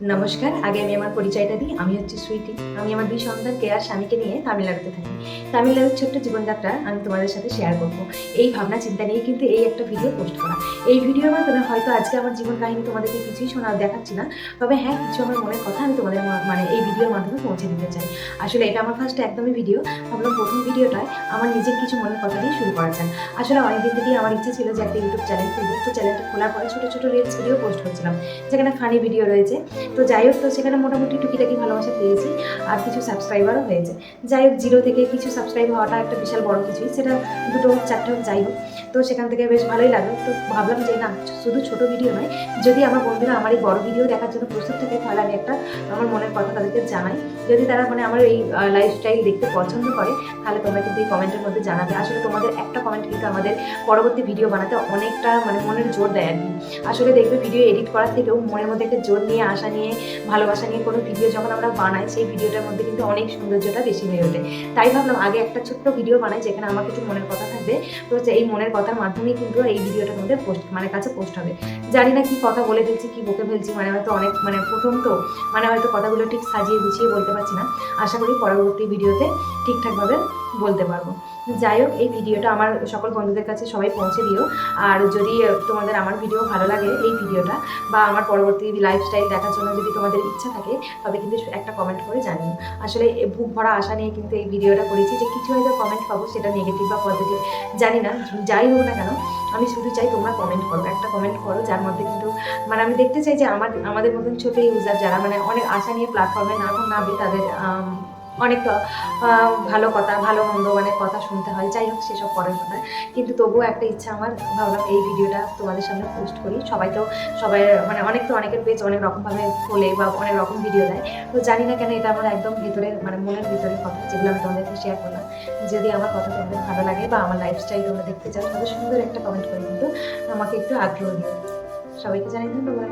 নমস্কার। আগে আমি আমার পরিচয়টা দিই। আমি হচ্ছি সুইটি। আমি আমার ২ সন্তানকে আর স্বামীকে নিয়ে তামিলনাড়ুতে থাকি। তামিলনাড়ুর ছোট্ট জীবনযাত্রা আমি তোমাদের সাথে শেয়ার করব। এই ভাবনা চিন্তা নিয়ে কিন্তু এই একটা ভিডিও পোস্ট করা। এই ভিডিওর মাধ্যমে হয়তো আজকে আমার জীবন কাহিনী তোমাদেরকে কিছুই দেখাচ্ছি না। তবে হ্যাঁ, কিছু আমার মনের কথা আমি তোমাদের মানে এই ভিডিওর মাধ্যমে পৌঁছে দিতে চাই। আসলে এটা আমার ফার্স্ট একদমই ভিডিও। ভাবলাম ১ম ভিডিওটায় আমার নিজের কিছু মনের কথা দিয়ে শুরু করা যাক। আসলে অনেকদিন থেকেই আমার ইচ্ছে ছিল যে একটা ইউটিউব চ্যানেল খুলব। তো চ্যানেলটা খোলার পরে ছোট, ছোট রিলস ভিডিও পোস্ট করছিলাম। যেখানে ফানি ভিডিও রয়েছে। তো যাই হোক, তো সেখানে মোটামুটি টুকিটাকি ভালোবাসা পেয়েছি আর কিছু সাবস্ক্রাইবারও হয়েছে। যাই হোক, 0 থেকে কিছু সাবস্ক্রাইব হওয়াটা একটা বিশাল বড় কিছুই। সেটা 2টো হোক 4টে হোক, যাই হোক। তো সেখান থেকে বেশ ভালোই লাগলো। তো ভাবলাম যে না, শুধু ছোট ভিডিও নয়, যদি আমার বন্ধুরা আমার এই বড় ভিডিও দেখার জন্য প্রস্তুত থাকে তাহলে আমি একটা আমার মনের কথা তাদেরকে জানাই। যদি তারা মানে আমার এই লাইফস্টাইল দেখতে পছন্দ করে তাহলে তোমরা কিন্তু এই কমেন্টের মধ্যে জানাবে। আসলে তোমাদের একটা কমেন্ট কিন্তু আমাদের পরবর্তী ভিডিও বানাতে অনেকটা মানে মনের জোর দেয় আর কি। আসলে দেখবে ভিডিও এডিট করার থেকেও মনের মধ্যে একটা জোর নিয়ে, আশা নিয়ে, ভালোবাসা নিয়ে কোনো ভিডিও যখন আমরা বানাই সেই ভিডিওটার মধ্যে কিন্তু অনেক সৌন্দর্যটা বেশি হয়ে ওঠে। তাই ভাবলাম আগে একটা ছোট্ট ভিডিও বানাই যেখানে আমার কিছু মনের কথা থাকবে। তো এই মনের কথার মাধ্যমেই কিন্তু এই ভিডিওটা তোমাদের কাছে পোস্ট হবে। জানি না কি কথা বলে ফেলছি, কি বকে ফেলছি, মানে হয়তো অনেক প্রথম তো হয়তো কথাগুলো ঠিক সাজিয়ে গুছিয়ে বলতে পারছি না। আশা করি পরবর্তী ভিডিওতে ঠিকঠাকভাবে বলতে পারবো। যাই হোক, এই ভিডিওটা আমার সকল বন্ধুদের কাছে সবাই পৌঁছে দিও। আর যদি তোমাদের আমার ভিডিও ভালো লাগে, এই ভিডিওটা বা আমার পরবর্তী লাইফস্টাইল দেখার জন্য যদি তোমাদের ইচ্ছা থাকে, তবে কিন্তু একটা কমেন্ট করে জানিও। আসলে বুক ভরা আশা নিয়ে কিন্তু এই ভিডিওটা করেছি যে কিছু হয়তো কমেন্ট পাবো, সেটা নেগেটিভ বা পজিটিভ জানি না, যাই হোক না কেন আমি শুধু চাই তোমরা কমেন্ট করো, একটা কমেন্ট করো যার মধ্যে কিন্তু আমি দেখতে চাই যে আমাদের মতন ছোটো ইউজার যারা অনেক আশা নিয়ে প্ল্যাটফর্মে নামবে তাদের অনেক ভালো কথা, ভালো মন্দ কথা শুনতে হয়। যাই হোক, সেসব পরের কথা। কিন্তু তবুও একটা ইচ্ছা আমার, ভাবলাম এই ভিডিওটা তোমাদের সামনে পোস্ট করি। সবাই অনেকের পেজ অনেক রকমভাবে খোলে বা অনেক রকম ভিডিও দেয়। তো জানি না কেন এটা আমার একদম ভিতরের মনের ভিতরের কথা, যেগুলো আমি তোমাদেরকে শেয়ার করলাম। যদি আমার কথা তোমাদের ভালো লাগে বা আমার লাইফস্টাইল তোমরা দেখতে চাও, তবে সুন্দর একটা কমেন্ট করে কিন্তু আমাকে একটু আগ্রহ দিও। সবাইকে জানাই ধন্যবাদ।